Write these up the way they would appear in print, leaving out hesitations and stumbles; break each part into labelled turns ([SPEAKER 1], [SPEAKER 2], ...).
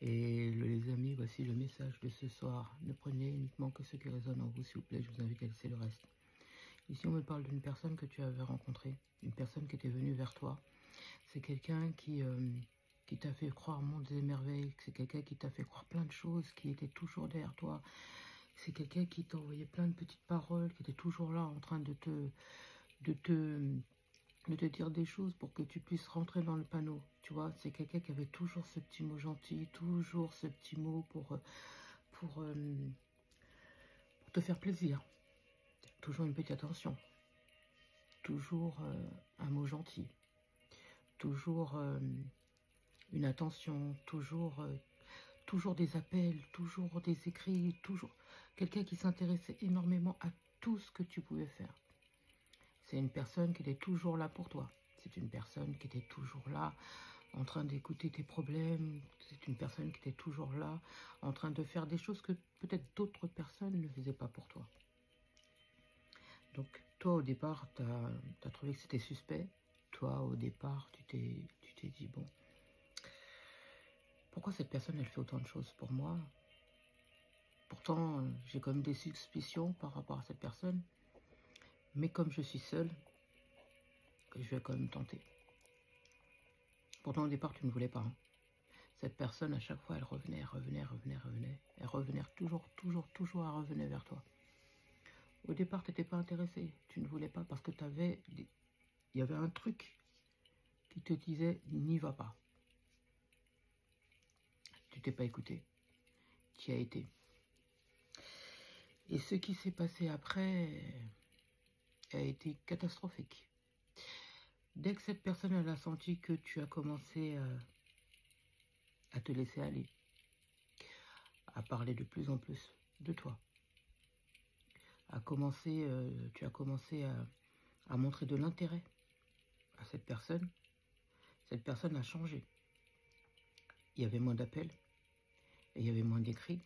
[SPEAKER 1] Et les amis, voici le message de ce soir. Ne prenez uniquement que ce qui résonne en vous, s'il vous plaît. Je vous invite à laisser le reste. Ici, on me parle d'une personne que tu avais rencontrée, une personne qui était venue vers toi. C'est quelqu'un qui t'a fait croire au monde des merveilles, c'est quelqu'un qui t'a fait croire plein de choses, qui était toujours derrière toi. C'est quelqu'un qui t'a envoyé plein de petites paroles, qui était toujours là en train de te dire des choses pour que tu puisses rentrer dans le panneau. Tu vois, c'est quelqu'un qui avait toujours ce petit mot gentil, toujours ce petit mot pour te faire plaisir. Toujours une petite attention. Toujours un mot gentil. Toujours une attention. Toujours des appels, toujours des écrits. Toujours quelqu'un qui s'intéressait énormément à tout ce que tu pouvais faire. C'est une personne qui était toujours là pour toi. C'est une personne qui était toujours là, en train d'écouter tes problèmes. C'est une personne qui était toujours là, en train de faire des choses que peut-être d'autres personnes ne faisaient pas pour toi. Donc, toi, au départ, tu as trouvé que c'était suspect. Toi, au départ, tu t'es dit, bon, pourquoi cette personne, elle fait autant de choses pour moi? Pourtant, j'ai quand même des suspicions par rapport à cette personne. Mais comme je suis seule, je vais quand même tenter. Pourtant, au départ, tu ne voulais pas. Hein. Cette personne, à chaque fois, elle revenait. Elle revenait toujours, elle revenait vers toi. Au départ, tu n'étais pas intéressé. Tu ne voulais pas parce que il y avait un truc qui te disait, n'y va pas. Tu t'es pas écouté. Tu y as été. Et ce qui s'est passé après a été catastrophique. Dès que cette personne elle a senti que tu as commencé à te laisser aller, à parler de plus en plus de toi, tu as commencé à montrer de l'intérêt à cette personne a changé. Il y avait moins d'appels, et il y avait moins d'écrits.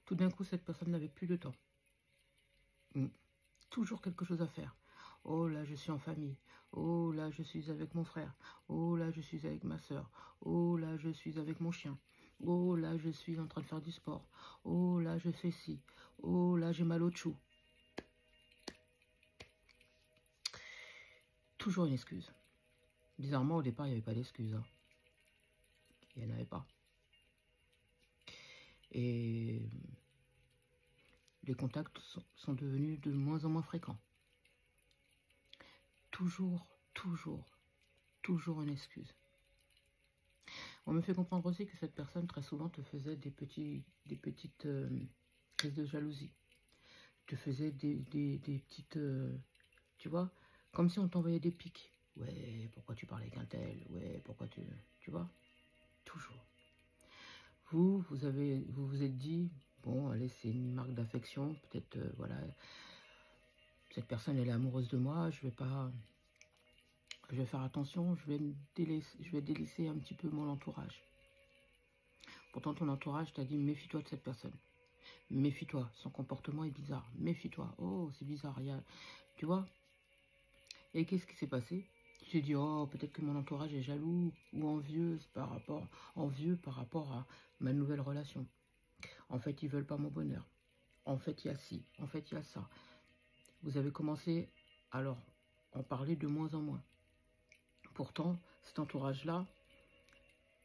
[SPEAKER 1] Tout d'un coup, cette personne n'avait plus de temps. Toujours quelque chose à faire. Oh là, je suis en famille. Oh là, je suis avec mon frère. Oh là, je suis avec ma soeur. Oh là, je suis avec mon chien. Oh là, je suis en train de faire du sport. Oh là, je fais ci. Oh là, j'ai mal au chou. Toujours une excuse. Bizarrement, au départ, il n'y avait pas d'excuse. Hein. Il n'y en avait pas. Et les contacts sont devenus de moins en moins fréquents. Toujours une excuse. On me fait comprendre aussi que cette personne, très souvent, te faisait des petites crises de jalousie. Te faisait des petites... tu vois, comme si on t'envoyait des pics. Ouais, pourquoi tu parlais qu'un tel? Ouais, pourquoi tu... Tu vois, toujours. Vous vous êtes dit, bon, allez, c'est une marque d'affection. Peut-être, voilà, cette personne, elle est amoureuse de moi. Je vais faire attention, je vais délaisser un petit peu mon entourage. Pourtant, ton entourage t'a dit, méfie-toi de cette personne. Méfie-toi, son comportement est bizarre. Méfie-toi, oh, c'est bizarre. Tu vois? Et qu'est-ce qui s'est passé? Tu t'es dit, oh, peut-être que mon entourage est jaloux ou envieux par rapport à ma nouvelle relation. En fait, ils veulent pas mon bonheur. En fait, il y a ci, en fait, il y a ça. Vous avez commencé, alors, à en parler de moins en moins. Pourtant, cet entourage-là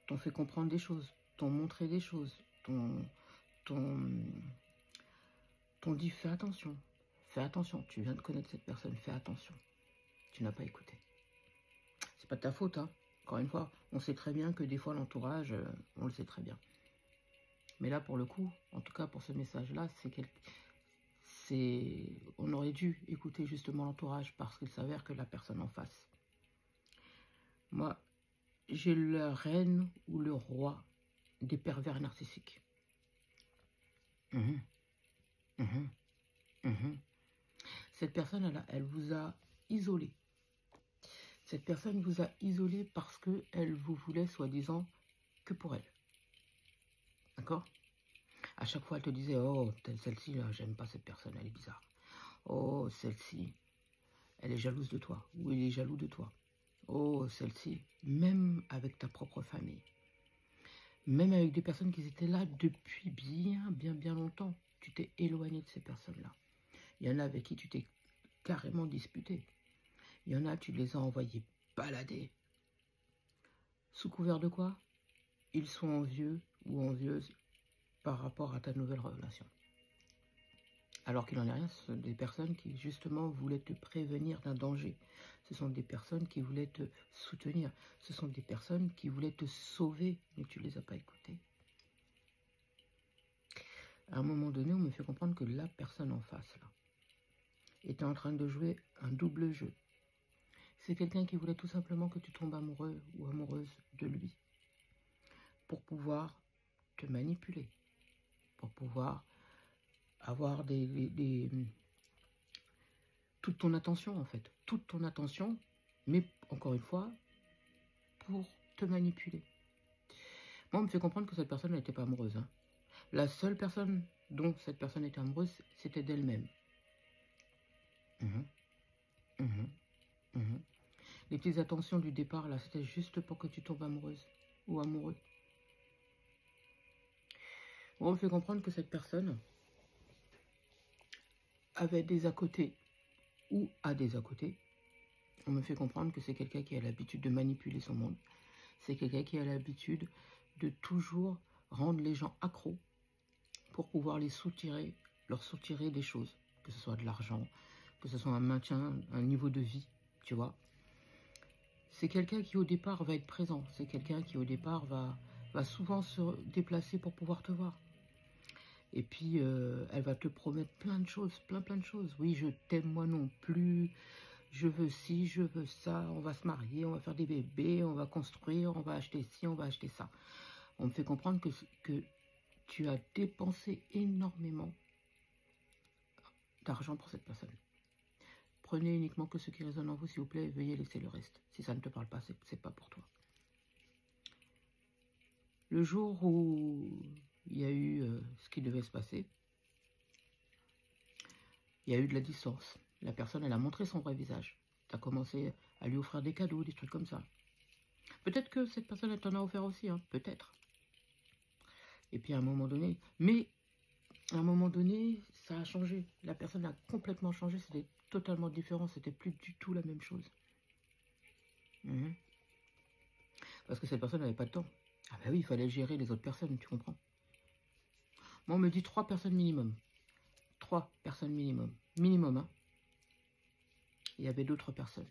[SPEAKER 1] t'ont fait comprendre des choses, t'ont montré des choses, t'ont dit fais attention, tu viens de connaître cette personne, fais attention. Tu n'as pas écouté. C'est pas de ta faute, hein. Encore une fois, on sait très bien que des fois l'entourage, on le sait très bien. Mais là, pour le coup, en tout cas pour ce message-là, on aurait dû écouter justement l'entourage parce qu'il s'avère que la personne en face. Moi, j'ai la reine ou le roi des pervers narcissiques. Cette personne, elle vous a isolé. Cette personne vous a isolé parce qu'elle vous voulait, soi-disant, que pour elle. D'accord? À chaque fois, elle te disait, oh, celle-ci, j'aime pas cette personne, elle est bizarre. Oh, celle-ci, elle est jalouse de toi. Ou il est jaloux de toi. Oh, celle-ci, même avec ta propre famille. Même avec des personnes qui étaient là depuis bien longtemps. Tu t'es éloigné de ces personnes-là. Il y en a avec qui tu t'es carrément disputé. Il y en a, tu les as envoyés balader. Sous couvert de quoi? Ils sont envieux ou envieuses par rapport à ta nouvelle relation. Alors qu'il n'en est rien, ce sont des personnes qui justement voulaient te prévenir d'un danger. Ce sont des personnes qui voulaient te soutenir. Ce sont des personnes qui voulaient te sauver, mais tu ne les as pas écoutées. À un moment donné, on me fait comprendre que la personne en face, là, était en train de jouer un double jeu. C'est quelqu'un qui voulait tout simplement que tu tombes amoureux ou amoureuse de lui pour pouvoir te manipuler, pour pouvoir avoir toute ton attention en fait, toute ton attention, mais encore une fois, pour te manipuler. Moi, on me fait comprendre que cette personne n'était pas amoureuse. Hein. La seule personne dont cette personne était amoureuse, c'était d'elle-même. Les petites attentions du départ, là, c'était juste pour que tu tombes amoureuse ou amoureux. On me fait comprendre que cette personne avait des à côté ou a des à côté. On me fait comprendre que c'est quelqu'un qui a l'habitude de manipuler son monde. C'est quelqu'un qui a l'habitude de toujours rendre les gens accros pour pouvoir leur soutirer des choses. Que ce soit de l'argent, que ce soit un maintien, un niveau de vie, tu vois. C'est quelqu'un qui au départ va être présent. C'est quelqu'un qui au départ va souvent se déplacer pour pouvoir te voir. Et puis, elle va te promettre plein de choses, plein de choses. Oui, je t'aime moi non plus, je veux ci, je veux ça, on va se marier, on va faire des bébés, on va construire, on va acheter ci, on va acheter ça. On me fait comprendre que tu as dépensé énormément d'argent pour cette personne. Prenez uniquement que ce qui résonne en vous, s'il vous plaît, et veuillez laisser le reste. Si ça ne te parle pas, c'est pas pour toi. Le jour où il y a eu ce qui devait se passer, il y a eu de la distance. La personne, elle a montré son vrai visage. Tu as commencé à lui offrir des cadeaux, des trucs comme ça. Peut-être que cette personne, elle t'en a offert aussi, hein, peut-être. Et puis à un moment donné, ça a changé. La personne a complètement changé, c'était totalement différent, c'était plus du tout la même chose. Parce que cette personne n'avait pas de temps. Ah bah oui, il fallait gérer les autres personnes, tu comprends. Moi, on me dit 3 personnes minimum. 3 personnes minimum. Minimum, hein. Il y avait d'autres personnes.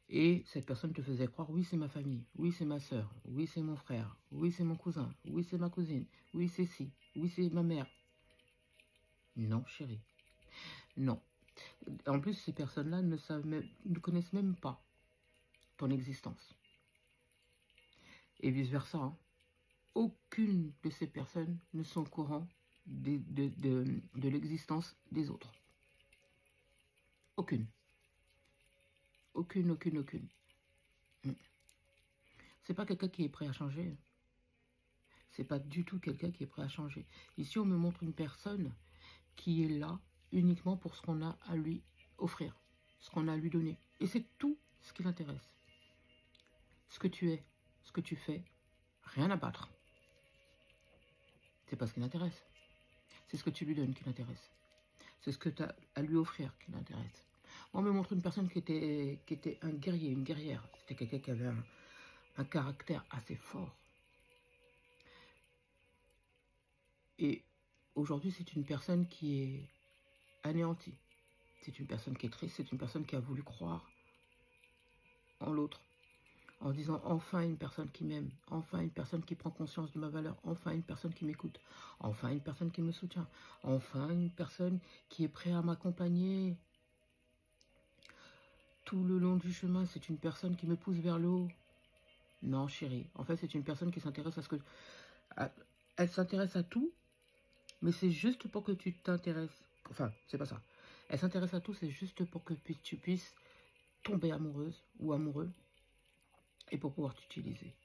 [SPEAKER 1] Et cette personne te faisait croire, oui, c'est ma famille, oui, c'est ma soeur, oui, c'est mon frère, oui, c'est mon cousin, oui, c'est ma cousine, oui, c'est ci, oui, c'est ma mère. Non, chérie. Non. En plus, ces personnes-là ne connaissent même pas ton existence. Et vice-versa. Hein. Aucune de ces personnes ne sont au courant de l'existence des autres. Aucune. Aucune. C'est pas quelqu'un qui est prêt à changer. C'est pas du tout quelqu'un qui est prêt à changer. Ici, on me montre une personne qui est là uniquement pour ce qu'on a à lui offrir, ce qu'on a à lui donner. Et c'est tout ce qui l'intéresse. Ce que tu es, ce que tu fais, rien à battre. C'est pas ce qui l'intéresse. C'est ce que tu lui donnes qui l'intéresse. C'est ce que tu as à lui offrir qui l'intéresse. On me montre une personne qui était un guerrier, une guerrière. C'était quelqu'un qui avait un caractère assez fort. Et aujourd'hui, c'est une personne qui est anéantie. C'est une personne qui est triste, c'est une personne qui a voulu croire en l'autre. En disant enfin une personne qui m'aime, enfin une personne qui prend conscience de ma valeur, enfin une personne qui m'écoute, enfin une personne qui me soutient, enfin une personne qui est prête à m'accompagner tout le long du chemin. C'est une personne qui me pousse vers le haut. Non chérie, en fait c'est une personne qui s'intéresse à ce que... Elle s'intéresse à tout, mais c'est juste pour que tu t'intéresses. Enfin, c'est pas ça. Elle s'intéresse à tout, c'est juste pour que tu puisses tomber amoureuse ou amoureux et pour pouvoir t'utiliser.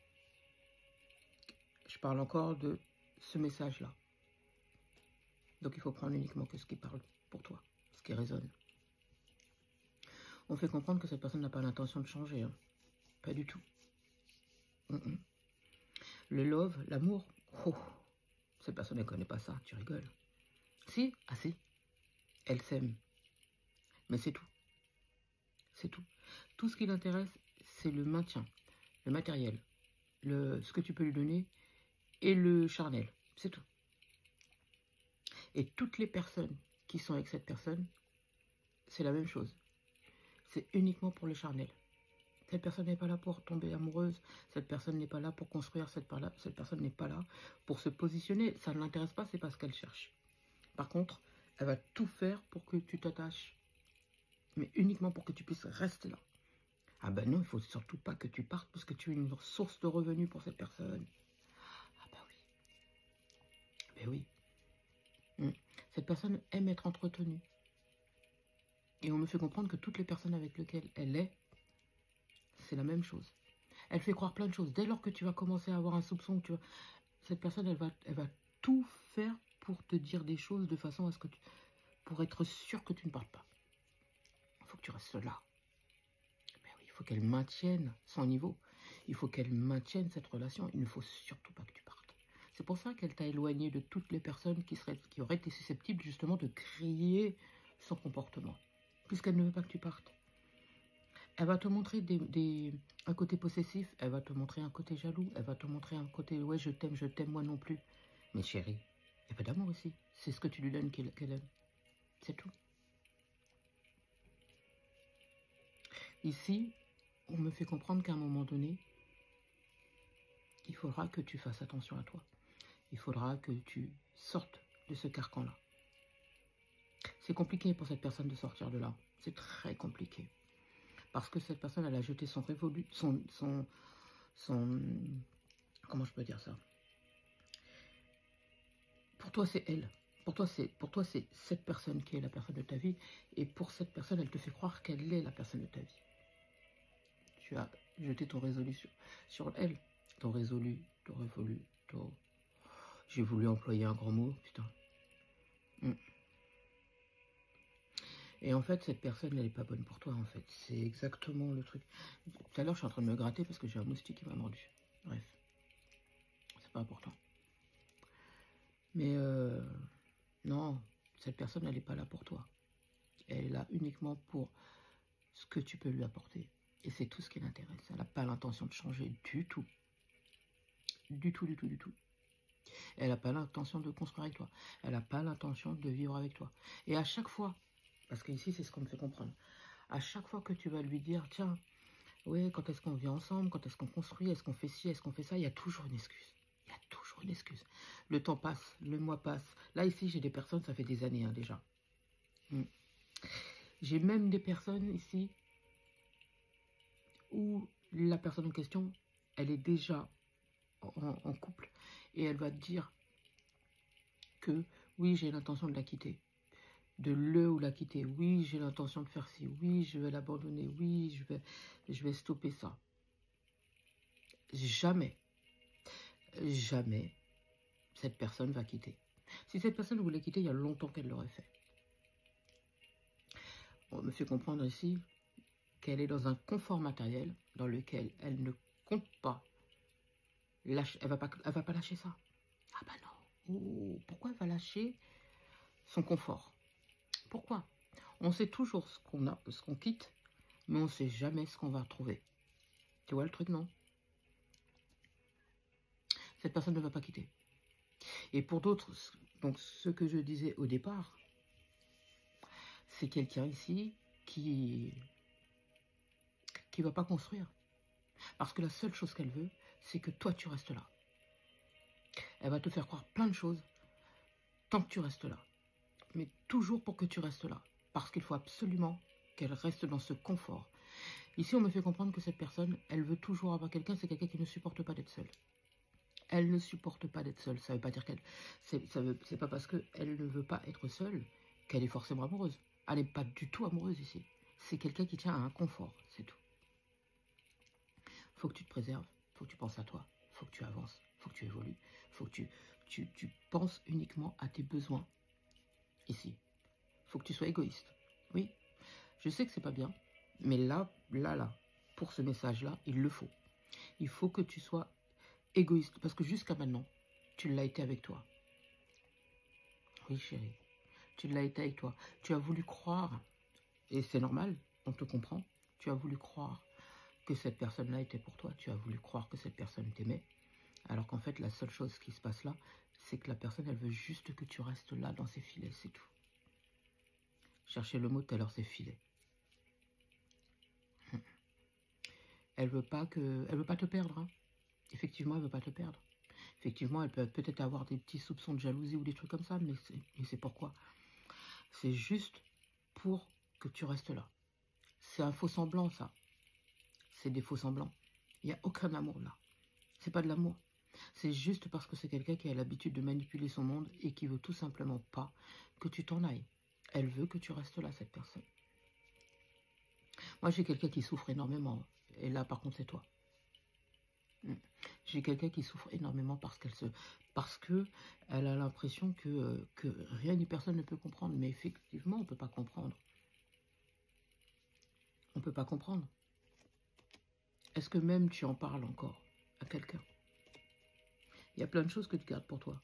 [SPEAKER 1] Je parle encore de ce message-là. Donc il faut prendre uniquement que ce qui parle pour toi, ce qui résonne. On fait comprendre que cette personne n'a pas l'intention de changer. Hein. Pas du tout. Le love, l'amour, oh, cette personne ne connaît pas ça, tu rigoles. Si, ah si, elle s'aime. Mais c'est tout. C'est tout. Tout ce qui l'intéresse, c'est le maintien, le matériel, ce que tu peux lui donner et le charnel. C'est tout. Et toutes les personnes qui sont avec cette personne, c'est la même chose. C'est uniquement pour le charnel. Cette personne n'est pas là pour tomber amoureuse. Cette personne n'est pas là pour construire. Cette personne n'est pas là pour se positionner. Ça ne l'intéresse pas, c'est pas ce qu'elle cherche. Par contre, elle va tout faire pour que tu t'attaches. Mais uniquement pour que tu puisses rester là. Ah ben non, il ne faut surtout pas que tu partes parce que tu es une source de revenus pour cette personne. Ah ben oui. Ben oui. Cette personne aime être entretenue. Et on me fait comprendre que toutes les personnes avec lesquelles elle est, c'est la même chose. Elle fait croire plein de choses. Dès lors que tu vas commencer à avoir un soupçon, cette personne, elle va tout faire pour te dire des choses de façon à ce que pour être sûr que tu ne partes pas. Il faut que tu restes là. Ben oui, il faut qu'elle maintienne son niveau. Il faut qu'elle maintienne cette relation. Il ne faut surtout pas que tu partes. C'est pour ça qu'elle t'a éloigné de toutes les personnes qui auraient été susceptibles justement de créer son comportement. Puisqu'elle ne veut pas que tu partes. Elle va te montrer un côté possessif, elle va te montrer un côté jaloux, elle va te montrer un côté « ouais, je t'aime, moi non plus ». Mais chérie, il n'y a pas d'amour ici. C'est ce que tu lui donnes qu'elle aime. C'est tout. Ici, on me fait comprendre qu'à un moment donné, il faudra que tu fasses attention à toi. Il faudra que tu sortes de ce carcan-là. C'est compliqué pour cette personne de sortir de là. C'est très compliqué. Parce que cette personne, elle a jeté comment je peux dire ça? Pour toi, c'est elle. Pour toi, c'est cette personne qui est la personne de ta vie. Et pour cette personne, elle te fait croire qu'elle est la personne de ta vie. Tu as jeté ton résolu sur elle. Ton résolu, ton révolu, ton... J'ai voulu employer un grand mot, putain. Et en fait, cette personne, elle n'est pas bonne pour toi, en fait. C'est exactement le truc. Tout à l'heure, je suis en train de me gratter parce que j'ai un moustique qui m'a mordu. Bref. C'est pas important. Mais non, cette personne, elle n'est pas là pour toi. Elle est là uniquement pour ce que tu peux lui apporter. Et c'est tout ce qui l'intéresse. Elle n'a pas l'intention de changer du tout. Du tout, du tout, du tout. Elle n'a pas l'intention de construire avec toi. Elle n'a pas l'intention de vivre avec toi. Et à chaque fois, parce qu'ici, c'est ce qu'on me fait comprendre, à chaque fois que tu vas lui dire, tiens, oui, quand est-ce qu'on vit ensemble, quand est-ce qu'on construit, est-ce qu'on fait ci, est-ce qu'on fait ça, il y a toujours une excuse. Il y a toujours une excuse. Le temps passe, le mois passe. Là, ici, j'ai des personnes, ça fait des années déjà. J'ai même des personnes ici où la personne en question, elle est déjà en couple et elle va te dire que oui, j'ai l'intention de la quitter, de le ou la quitter, oui, j'ai l'intention de faire ci, oui, je vais l'abandonner, oui, je vais stopper ça. Jamais, jamais cette personne va quitter. Si cette personne voulait quitter, il y a longtemps qu'elle l'aurait fait. On me fait comprendre ici qu'elle est dans un confort matériel dans lequel elle ne compte pas lâcher, elle va pas lâcher ça. Ah bah non. Oh, pourquoi elle va lâcher son confort? Pourquoi? On sait toujours ce qu'on a, ce qu'on quitte, mais on ne sait jamais ce qu'on va retrouver. Tu vois le truc, non? Cette personne ne va pas quitter. Et pour d'autres, donc ce que je disais au départ, c'est quelqu'un ici qui va pas construire. Parce que la seule chose qu'elle veut, c'est que toi, tu restes là. Elle va te faire croire plein de choses tant que tu restes là. Mais toujours pour que tu restes là. Parce qu'il faut absolument qu'elle reste dans ce confort. Ici, on me fait comprendre que cette personne, elle veut toujours avoir quelqu'un, c'est quelqu'un qui ne supporte pas d'être seule. Elle ne supporte pas d'être seule. Ça veut pas dire qu'elle... C'est pas parce qu'elle ne veut pas être seule qu'elle est forcément amoureuse. Elle n'est pas du tout amoureuse ici. C'est quelqu'un qui tient à un confort, c'est tout. Faut que tu te préserves, faut que tu penses à toi, faut que tu avances, faut que tu évolues, faut que tu penses uniquement à tes besoins. Ici, faut que tu sois égoïste. Oui, je sais que c'est pas bien, mais là, pour ce message-là, il le faut. Il faut que tu sois égoïste. Parce que jusqu'à maintenant, tu l'as été avec toi. Oui, chérie. Tu l'as été avec toi. Tu as voulu croire, et c'est normal, on te comprend. Tu as voulu croire que cette personne-là était pour toi. Tu as voulu croire que cette personne t'aimait. Alors qu'en fait, la seule chose qui se passe là, c'est que la personne, elle veut juste que tu restes là dans ses filets, c'est tout. Cherchez le mot tout à l'heure, c'est filet. Elle veut pas te perdre. Hein. Effectivement, elle veut pas te perdre. Effectivement, elle peut peut-être avoir des petits soupçons de jalousie ou des trucs comme ça, mais c'est pourquoi. C'est juste pour que tu restes là. C'est un faux semblant, ça. C'est des faux semblants. Il n'y a aucun amour là. C'est pas de l'amour. C'est juste parce que c'est quelqu'un qui a l'habitude de manipuler son monde et qui veut tout simplement pas que tu t'en ailles. Elle veut que tu restes là, cette personne. Moi, j'ai quelqu'un qui souffre énormément. Et là, par contre, c'est toi. J'ai quelqu'un qui souffre énormément parce que elle a l'impression que rien ni personne ne peut comprendre. Mais effectivement, on ne peut pas comprendre. On ne peut pas comprendre. Est-ce que même tu en parles encore à quelqu'un? Il y a plein de choses que tu gardes pour toi.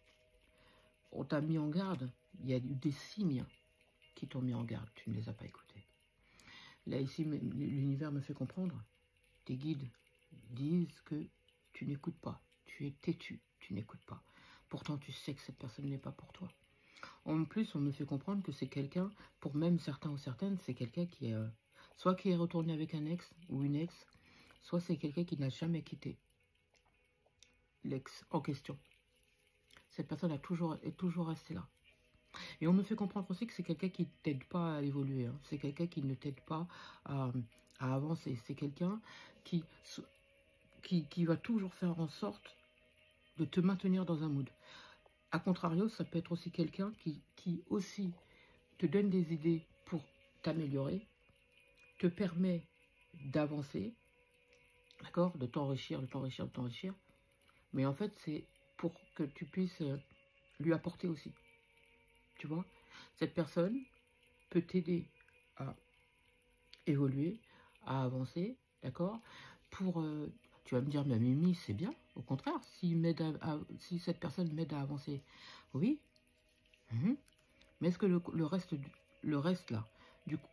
[SPEAKER 1] On t'a mis en garde. Il y a eu des signes qui t'ont mis en garde. Tu ne les as pas écoutés. Là, ici, l'univers me fait comprendre. Tes guides disent que tu n'écoutes pas. Tu es têtu. Tu n'écoutes pas. Pourtant, tu sais que cette personne n'est pas pour toi. En plus, on me fait comprendre que c'est quelqu'un, pour même certains ou certaines, c'est quelqu'un qui est... soit qui est retourné avec un ex ou une ex, soit c'est quelqu'un qui n'a jamais quitté l'ex en question. Cette personne est toujours restée là. Et on me fait comprendre aussi que c'est quelqu'un qui ne t'aide pas à évoluer. Hein. C'est quelqu'un qui ne t'aide pas à avancer. C'est quelqu'un qui va toujours faire en sorte de te maintenir dans un mood. A contrario, ça peut être aussi quelqu'un qui aussi te donne des idées pour t'améliorer, te permet d'avancer, d'accord, de t'enrichir, de t'enrichir, de t'enrichir. Mais en fait, c'est pour que tu puisses lui apporter aussi. Tu vois, cette personne peut t'aider à évoluer, à avancer, d'accord. Tu vas me dire, mais Mimi, c'est bien. Au contraire, si cette personne m'aide à avancer, oui. Mais est-ce que le reste là,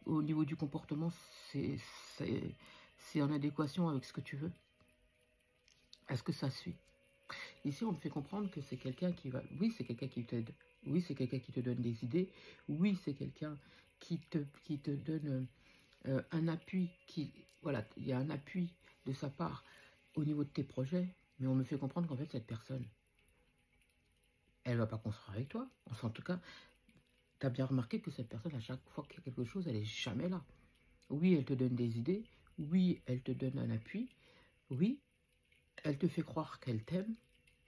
[SPEAKER 1] au niveau du comportement, c'est en adéquation avec ce que tu veux? Est-ce que ça suit? Ici, on me fait comprendre que c'est quelqu'un qui va... Oui, c'est quelqu'un qui t'aide. Oui, c'est quelqu'un qui te donne des idées. Oui, c'est quelqu'un qui te donne un appui. Voilà, il y a un appui de sa part au niveau de tes projets. Mais on me fait comprendre qu'en fait, cette personne, elle ne va pas construire avec toi. Enfin, en tout cas, tu as bien remarqué que cette personne, à chaque fois qu'il y a quelque chose, elle n'est jamais là. Oui, elle te donne des idées. Oui, elle te donne un appui. Oui, elle te fait croire qu'elle t'aime,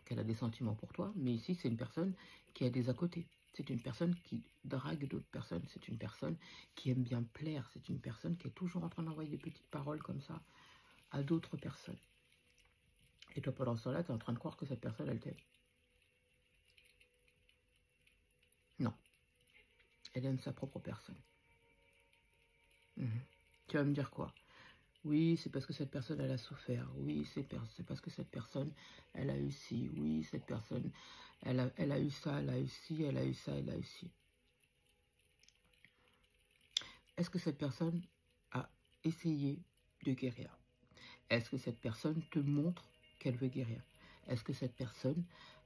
[SPEAKER 1] qu'elle a des sentiments pour toi, mais ici, c'est une personne qui a des à côté. C'est une personne qui drague d'autres personnes. C'est une personne qui aime bien plaire. C'est une personne qui est toujours en train d'envoyer des petites paroles comme ça à d'autres personnes. Et toi, pendant ce temps-là, tu es en train de croire que cette personne, elle t'aime. Non. Elle aime sa propre personne. Tu vas me dire quoi? Oui, c'est parce que cette personne, elle a souffert. Oui, c'est parce que cette personne, elle a eu ci. Oui, cette personne, elle a eu ça, elle a eu ci, elle a eu ça, elle a eu ci. Est-ce que cette personne a essayé de guérir? Est-ce que cette personne te montre qu'elle veut guérir? Est-ce que cette personne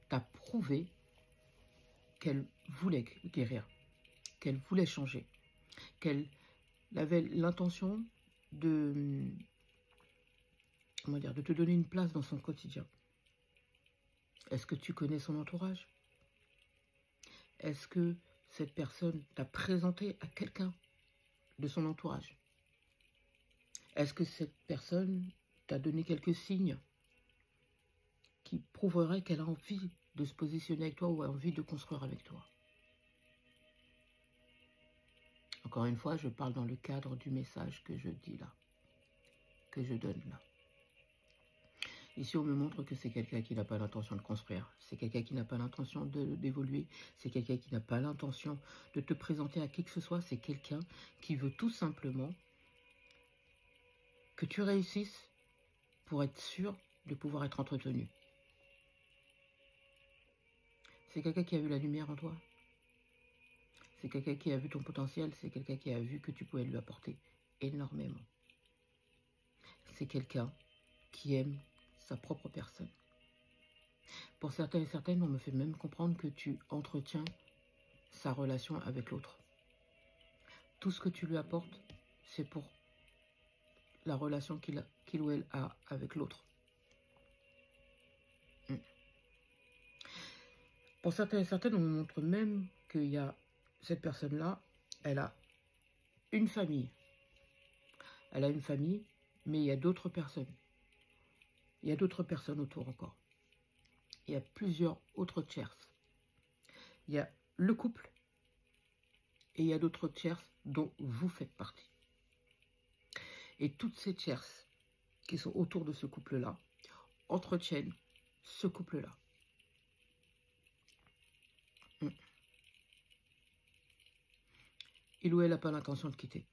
[SPEAKER 1] t'a prouvé qu'elle voulait guérir, qu'elle voulait changer, qu'elle avait l'intention de, comment dire, de te donner une place dans son quotidien? Est-ce que tu connais son entourage? Est-ce que cette personne t'a présenté à quelqu'un de son entourage? Est-ce que cette personne t'a donné quelques signes qui prouveraient qu'elle a envie de se positionner avec toi ou a envie de construire avec toi? Encore une fois, je parle dans le cadre du message que je dis là, que je donne là. Ici, on me montre que c'est quelqu'un qui n'a pas l'intention de construire. C'est quelqu'un qui n'a pas l'intention d'évoluer. C'est quelqu'un qui n'a pas l'intention de te présenter à qui que ce soit. C'est quelqu'un qui veut tout simplement que tu réussisses pour être sûr de pouvoir être entretenu. C'est quelqu'un qui a vu la lumière en toi. C'est quelqu'un qui a vu ton potentiel. C'est quelqu'un qui a vu que tu pouvais lui apporter énormément. C'est quelqu'un qui aime sa propre personne. Pour certains et certaines, on me fait même comprendre que tu entretiens sa relation avec l'autre. Tout ce que tu lui apportes, c'est pour la relation qu'il ou elle a avec l'autre. Pour certains et certaines, on me montre même qu'il y a cette personne-là, elle a une famille. Elle a une famille, mais il y a d'autres personnes. Il y a d'autres personnes autour encore. Il y a plusieurs autres tierces. Il y a le couple et il y a d'autres tierces dont vous faites partie. Et toutes ces tierces qui sont autour de ce couple-là entretiennent ce couple-là. Il ou elle n'a pas l'intention de quitter.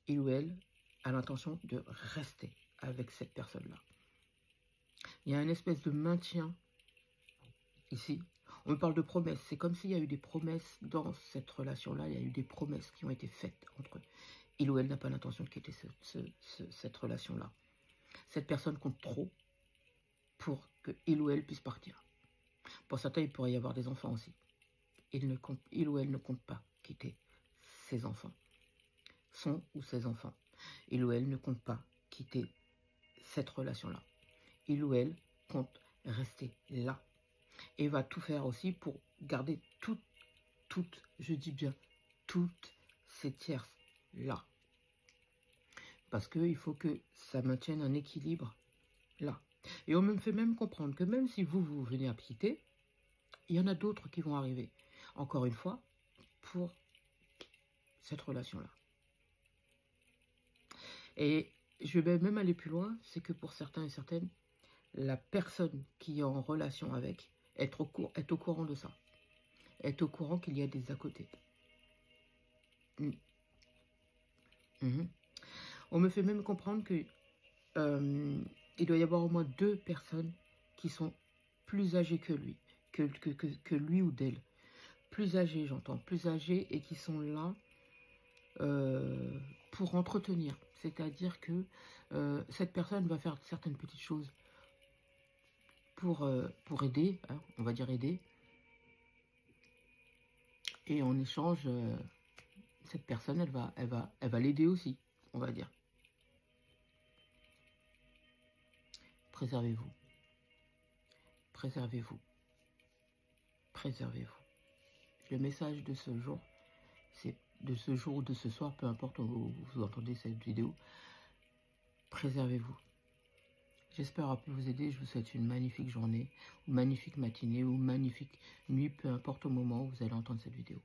[SPEAKER 1] Il ou elle a l'intention de rester avec cette personne-là. Il y a une espèce de maintien ici. On me parle de promesses. C'est comme s'il y a eu des promesses dans cette relation-là. Il y a eu des promesses qui ont été faites entre eux. Il ou elle n'a pas l'intention de quitter cette relation-là. Cette personne compte trop pour que il ou elle puisse partir. Pour certains, il pourrait y avoir des enfants aussi. Il ou elle ne compte pas quitter ses enfants. Son ou ses enfants. Il ou elle ne compte pas quitter cette relation-là. Il ou elle compte rester là. Et va tout faire aussi pour garder toutes, je dis bien, toutes ces tierces-là. Parce qu'il faut que ça maintienne un équilibre là. Et on me fait même comprendre que même si vous venez à quitter, il y en a d'autres qui vont arriver. Encore une fois, pour cette relation-là. Et je vais même aller plus loin, c'est que pour certains et certaines, la personne qui est en relation avec est au courant de ça. Est au courant qu'il y a des à côté. On me fait même comprendre que il doit y avoir au moins 2 personnes qui sont plus âgées que lui, que lui ou d'elle. Plus âgées, j'entends, plus âgées et qui sont là pour entretenir. C'est-à-dire que cette personne va faire certaines petites choses pour aider, hein, on va dire aider. Et en échange, cette personne, elle va l'aider aussi, on va dire. Préservez-vous. Préservez-vous. Préservez-vous. Le message de ce jour, c'est de ce jour ou de ce soir, peu importe où vous entendez cette vidéo, préservez-vous. J'espère avoir pu vous aider. Je vous souhaite une magnifique journée, une magnifique matinée ou une magnifique nuit, peu importe au moment où vous allez entendre cette vidéo.